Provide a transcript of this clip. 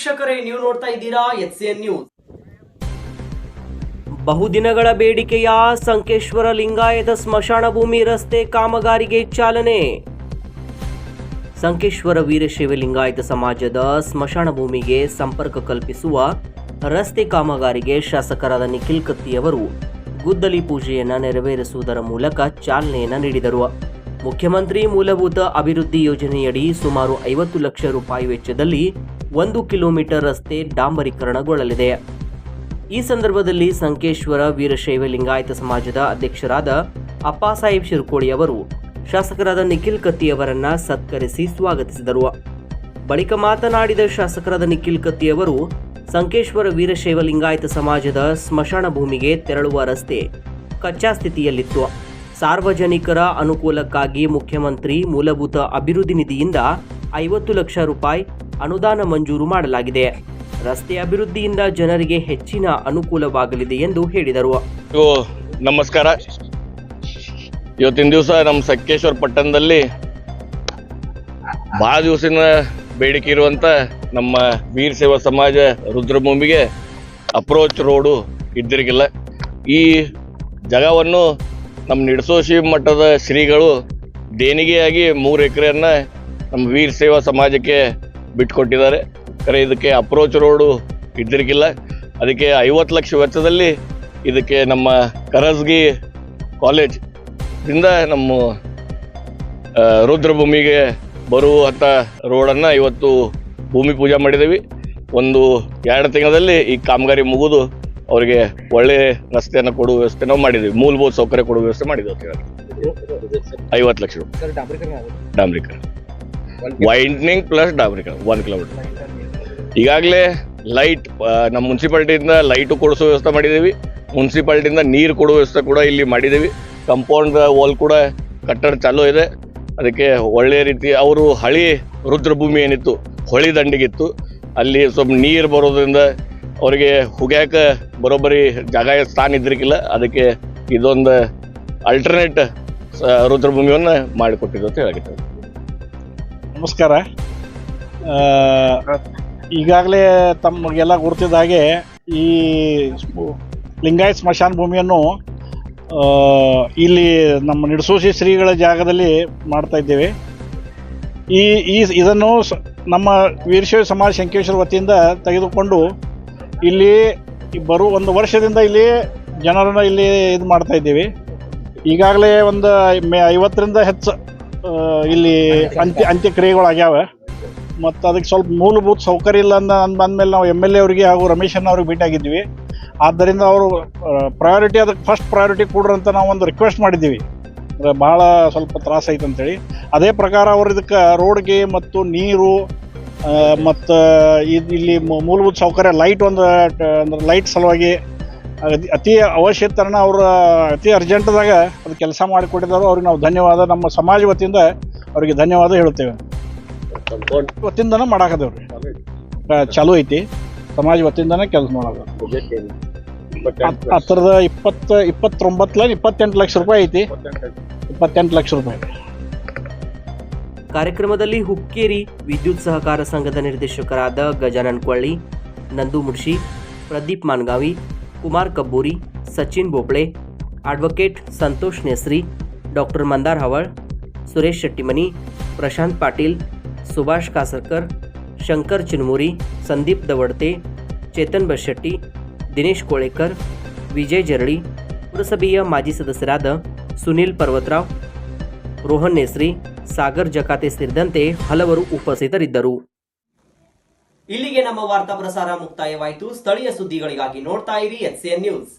ವೀಕ್ಷಕರೇ, ನೀವು ನೋಡ್ತಾ ಇದ್ದೀರಾ HCN ನ್ಯೂಸ್. ಬಹುದಿನಗಳ ಬೇಡಿಕೆಯ ಸಂಕೇಶ್ವರ ಲಿಂಗಾಯತ ಸ್ಮಶಾನ ಭೂಮಿ ರಸ್ತೆ ಕಾಮಗಾರಿಗೆ ಚಾಲನೆ. ಸಂಕೇಶ್ವರ ವೀರಶೈವ ಲಿಂಗಾಯತ ಸಮಾಜದ ಸ್ಮಶಾನ ಭೂಮಿಗೆ ಸಂಪರ್ಕ ಕಲ್ಪಿಸುವ ರಸ್ತೆ ಕಾಮಗಾರಿಗೆ ಶಾಸಕರಾದ ನಿಖಿಲ್ ಕತ್ತಿಯವರು ಗುದ್ದಲಿ ಪೂಜೆಯನ್ನು ನೆರವೇರಿಸುವುದರ ಮೂಲಕ ಚಾಲನೆಯನ್ನು ನೀಡಿದರು. ಮುಖ್ಯಮಂತ್ರಿ ಮೂಲಭೂತ ಅಭಿವೃದ್ಧಿ ಯೋಜನೆಯಡಿ ಸುಮಾರು 50 ಲಕ್ಷ ರೂಪಾಯಿ ವೆಚ್ಚದಲ್ಲಿ 1 ಕಿಲೋಮೀಟರ್ ರಸ್ತೆ ಡಾಂಬರೀಕರಣಗೊಳ್ಳಲಿದೆ. ಈ ಸಂದರ್ಭದಲ್ಲಿ ಸಂಕೇಶ್ವರ ವೀರಶೈವ ಲಿಂಗಾಯತ ಸಮಾಜದ ಅಧ್ಯಕ್ಷರಾದ ಅಪ್ಪಾಸಾಹೇಬ್ ಶಿರ್ಕೋಳಿ ಅವರು ಶಾಸಕರಾದ ನಿಖಿಲ್ ಕತ್ತಿಯವರನ್ನ ಸತ್ಕರಿಸಿ ಸ್ವಾಗತಿಸಿದರು. ಬಳಿಕ ಮಾತನಾಡಿದ ಶಾಸಕರಾದ ನಿಖಿಲ್ ಕತ್ತಿಯವರು ಸಂಕೇಶ್ವರ ವೀರಶೈವ ಲಿಂಗಾಯತ ಸಮಾಜದ ಸ್ಮಶಾನ ಭೂಮಿಗೆ ತೆರಳುವ ರಸ್ತೆ ಕಚ್ಚಾ ಸ್ಥಿತಿಯಲ್ಲಿತ್ತು. ಸಾರ್ವಜನಿಕರ ಅನುಕೂಲಕ್ಕಾಗಿ ಮುಖ್ಯಮಂತ್ರಿ ಮೂಲಭೂತ ಅಭಿವೃದ್ಧಿ ನಿಧಿಯಿಂದ 50 ಲಕ್ಷ ರೂಪಾಯಿ ಅನುದಾನ ಮಂಜೂರು ಮಾಡಲಾಗಿದೆ. ರಸ್ತೆ ಅಭಿವೃದ್ಧಿಯಿಂದ ಜನರಿಗೆ ಹೆಚ್ಚಿನ ಅನುಕೂಲವಾಗಲಿದೆ ಎಂದು ಹೇಳಿದರು. ನಮಸ್ಕಾರ. ಇವತ್ತಿನ ದಿವಸ ನಮ್ಮ ಸಂಕೇಶ್ವರ ಪಟ್ಟಣದಲ್ಲಿ ಬಹಳ ದಿವಸಿನ ಬೇಡಿಕೆ ಇರುವಂತ ನಮ್ಮ ವೀರ ಸೇವಾ ಸಮಾಜ ರುದ್ರಭೂಮಿಗೆ ಅಪ್ರೋಚ್ ರೋಡು ಇದ್ದಿರಲಿಲ್ಲ. ಈ ಜಾಗವನ್ನು ನಮ್ಮ ನಿಡಸೋಶಿ ಮಠದ ಶ್ರೀಗಳು ದೇಣಿಗೆಯಾಗಿ 3 ಎಕರೆಯನ್ನ ನಮ್ಮ ವೀರ ಸೇವಾ ಸಮಾಜಕ್ಕೆ ಬಿಟ್ಟುಕೊಟ್ಟಿದ್ದಾರೆ. ಖರೆ ಇದಕ್ಕೆ ಅಪ್ರೋಚ್ ರೋಡು ಇದ್ದಿರಲಿಲ್ಲ. ಅದಕ್ಕೆ 50 ಲಕ್ಷ ವೆಚ್ಚದಲ್ಲಿ ಇದಕ್ಕೆ ನಮ್ಮ ಕರಸ್ಗಿ ಕಾಲೇಜ್ದಿಂದ ನಮ್ಮ ರುದ್ರಭೂಮಿಗೆ ಬರುವಂಥ ರೋಡನ್ನು ಇವತ್ತು ಭೂಮಿ ಪೂಜೆ ಮಾಡಿದ್ದೀವಿ. 1-2 ತಿಂಗಳಲ್ಲಿ ಈ ಕಾಮಗಾರಿ ಮುಗಿದು ಅವರಿಗೆ ಒಳ್ಳೆ ರಸ್ತೆಯನ್ನು ಕೊಡುವ ವ್ಯವಸ್ಥೆ ನಾವು ಮಾಡಿದ್ದೀವಿ. ಮೂಲಭೂತ ಸೌಕರ್ಯ ಕೊಡುವ ವ್ಯವಸ್ಥೆ ಮಾಡಿದ್ದೀವಿ. 50 ಲಕ್ಷ ರೂಪಾಯಿ ಡಾಂಬರೀಕರಣ, ವೈಂಡ್ನಿಂಗ್ ಪ್ಲಸ್ ಡಾಂಬರೀಕರಣ 1 ಕಿಲೋಮೀಟರ್. ಈಗಾಗಲೇ ಲೈಟ್ ನಮ್ಮ ಮುನ್ಸಿಪಾಲ್ಟಿಯಿಂದ ಲೈಟು ಕೊಡಿಸೋ ವ್ಯವಸ್ಥೆ ಮಾಡಿದ್ದೀವಿ. ಮುನ್ಸಿಪಾಲ್ಟಿಯಿಂದ ನೀರು ಕೊಡುವ ವ್ಯವಸ್ಥೆ ಕೂಡ ಇಲ್ಲಿ ಮಾಡಿದ್ದೀವಿ. ಕಂಪೌಂಡ್ ವಾಲ್ ಕೂಡ ಕಟ್ಟಡ ಚಾಲೂ ಇದೆ. ಅದಕ್ಕೆ ಒಳ್ಳೆಯ ರೀತಿ ಅವರು ಹಳಿ ರುದ್ರಭೂಮಿ ಏನಿತ್ತು ಹೊಳಿ ದಂಡಿಗಿತ್ತು, ಅಲ್ಲಿ ಸ್ವಲ್ಪ ನೀರು ಬರೋದ್ರಿಂದ ಅವರಿಗೆ ಹುಗ್ಯಾಕ ಬರೋಬ್ಬರಿ ಜಾಗ ಸ್ಥಾನ ಇದ್ರಿಕಿಲ್ಲ. ಅದಕ್ಕೆ ಇದೊಂದು ಅಲ್ಟರ್ನೇಟ್ ರುದ್ರಭೂಮಿಯನ್ನು ಮಾಡಿಕೊಟ್ಟಿದ್ದು ಅಂತ ಹೇಳಾಗಿತ್ತು. ನಮಸ್ಕಾರ. ಈಗಾಗಲೇ ತಮಗೆಲ್ಲ ಗುರುತಿದ ಹಾಗೆ ಈ ಲಿಂಗಾಯತ ಸ್ಮಶಾನ ಭೂಮಿಯನ್ನು ಇಲ್ಲಿ ನಮ್ಮ ನಿಡಸೋಶಿ ಶ್ರೀಗಳ ಜಾಗದಲ್ಲಿ ಮಾಡ್ತಾ ಇದ್ದೇವೆ. ಇದನ್ನು ನಮ್ಮ ವೀರಶೈವ ಸಮಾಜ ಸಂಕೇಶ್ವರ ವತಿಯಿಂದ ತೆಗೆದುಕೊಂಡು ಇಲ್ಲಿ ಒಂದು ವರ್ಷದಿಂದ ಇಲ್ಲಿ ಜನರನ್ನು ಇಲ್ಲಿ ಇದು ಮಾಡ್ತಾ ಇದ್ದೀವಿ. ಈಗಾಗಲೇ ಒಂದು 50ರಿಂದ ಹೆಚ್ಚು ಇಲ್ಲಿ ಅಂತ್ಯಕ್ರಿಯೆಗಳಾಗ್ಯಾವ. ಮತ್ತು ಅದಕ್ಕೆ ಸ್ವಲ್ಪ ಮೂಲಭೂತ ಸೌಕರ್ಯ ಇಲ್ಲ ಅಂದಮೇಲೆ ನಾವು MLA ಅವರಿಗೆ ಹಾಗೂ ರಮೇಶ್ ಅಣ್ಣ ಅವ್ರಿಗೆ ಭೇಟಿಯಾಗಿದ್ವಿ. ಆದ್ದರಿಂದ ಅವರು ಅದಕ್ಕೆ ಫಸ್ಟ್ ಪ್ರಯಾರಿಟಿ ಕೊಡ್ರಿ ಅಂತ ನಾವು ಒಂದು ರಿಕ್ವೆಸ್ಟ್ ಮಾಡಿದ್ದೀವಿ. ಭಾಳ ಸ್ವಲ್ಪ ತ್ರಾಸ ಐತೆ ಅಂತೇಳಿ. ಅದೇ ಪ್ರಕಾರ ಅವರು ಇದಕ್ಕೆ ರೋಡ್ಗೆ ಮತ್ತು ನೀರು ಮತ್ತು ಇಲ್ಲಿ ಮೂಲಭೂತ ಸೌಕರ್ಯ ಲೈಟ್ ಅಂದ್ರೆ ಲೈಟ್ ಸಲುವಾಗಿ ಅತಿ ಅವಶ್ಯಕತೆನ ಅವರು ಅತಿ ಅರ್ಜೆಂಟ್ದಾಗ ಅದು ಕೆಲಸ ಮಾಡಿಕೊಟ್ಟಿದ್ದಾರೆ. ಅವ್ರಿಗೆ ನಾವು ಧನ್ಯವಾದ, ನಮ್ಮ ಸಮಾಜ ವತಿಯಿಂದ ಅವರಿಗೆ ಧನ್ಯವಾದ ಹೇಳ್ತೇವೆ. ವತಿಯಿಂದನೇ ಮಾಡಾಕದೇವ್ರಿ, ಚಾಲೂ ಐತಿ. ಸಮಾಜ ವತಿಯಿಂದನೇ ಕೆಲಸ ಮಾಡೋದು. ಆ ಥರದ 28 ಲಕ್ಷ ರೂಪಾಯಿ ಐತಿ. 28 ಲಕ್ಷ ರೂಪಾಯಿ. ಕಾರ್ಯಕ್ರಮದಲ್ಲಿ ಹುಕ್ಕೇರಿ ವಿದ್ಯುತ್ ಸಹಕಾರ ಸಂಘದ ನಿರ್ದೇಶಕರಾದ ಗಜಾನನ್ ಕೊಳ್ಳಿ, ನಂದು ಮುಡ್ಶಿ, ಪ್ರದೀಪ್ ಮಾನ್ಗಾವಿ, ಕುಮಾರ್ ಕಬ್ಬೂರಿ, ಸಚಿನ್ ಬೋಬ್ಳೆ, ಅಡ್ವೊಕೇಟ್ ಸಂತೋಷ್ ನೆಸ್ರಿ, ಡಾಕ್ಟರ್ ಮಂದಾರ್ ಹವಳ್, ಸುರೇಶ್ ಶೆಟ್ಟಿಮನಿ, ಪ್ರಶಾಂತ್ ಪಾಟೀಲ್, ಸುಭಾಷ್ ಕಾಸರ್ಕರ್, ಶಂಕರ್ ಚಿನ್ಮೂರಿ, ಸಂದೀಪ್ ದವಡ್ತೆ, ಚೇತನ್ ಬಶೆಟ್ಟಿ, ದಿನೇಶ್ ಕೋಳೇಕರ್, ವಿಜಯ್ ಜರಳಿ, ಪುರಸಭೆಯ ಮಾಜಿ ಸದಸ್ಯರಾದ ಸುನಿಲ್ ಪರ್ವತರಾವ್, ರೋಹನ್ ನೇಸ್ರಿ, ಸಾಗರ್ ಜಕಾತೆ ಸೇರಿದಂತೆ ಹಲವರು ಉಪಸ್ಥಿತರಿದ್ದರು. ಇಲ್ಲಿಗೆ ನಮ್ಮ ವಾರ್ತಾ ಪ್ರಸಾರ ಮುಕ್ತಾಯವಾಯಿತು. ಸ್ಥಳೀಯ ಸುದ್ದಿಗಳಿಗಾಗಿ ನೋಡ್ತಾ ಇರಿ HCN ನ್ಯೂಸ್.